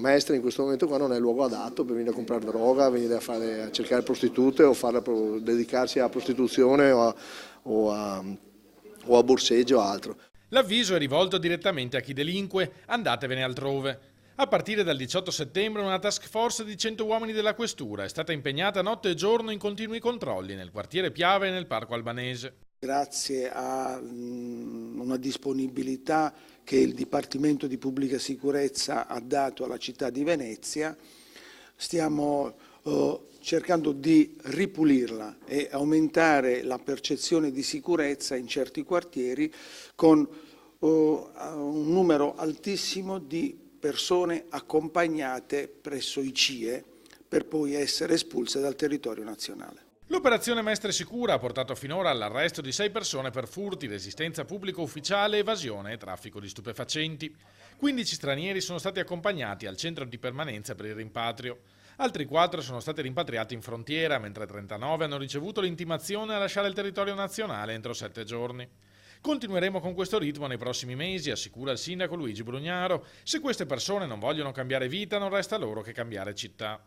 Mestre in questo momento qua non è il luogo adatto per venire a comprare droga, venire a cercare prostitute o dedicarsi alla prostituzione o a borseggio o altro. L'avviso è rivolto direttamente a chi delinque, andatevene altrove. A partire dal 18 settembre una task force di 100 uomini della Questura è stata impegnata notte e giorno in continui controlli nel quartiere Piave e nel Parco Albanese. Grazie a una disponibilità che il Dipartimento di Pubblica Sicurezza ha dato alla città di Venezia, stiamo cercando di ripulirla e aumentare la percezione di sicurezza in certi quartieri con un numero altissimo di persone accompagnate presso i CIE per poi essere espulse dal territorio nazionale. L'operazione Mestre Sicura ha portato finora all'arresto di 6 persone per furti, resistenza pubblica ufficiale, evasione e traffico di stupefacenti. 15 stranieri sono stati accompagnati al centro di permanenza per il rimpatrio. Altri 4 sono stati rimpatriati in frontiera, mentre 39 hanno ricevuto l'intimazione a lasciare il territorio nazionale entro 7 giorni. Continueremo con questo ritmo nei prossimi mesi, assicura il sindaco Luigi Brugnaro. Se queste persone non vogliono cambiare vita, non resta loro che cambiare città.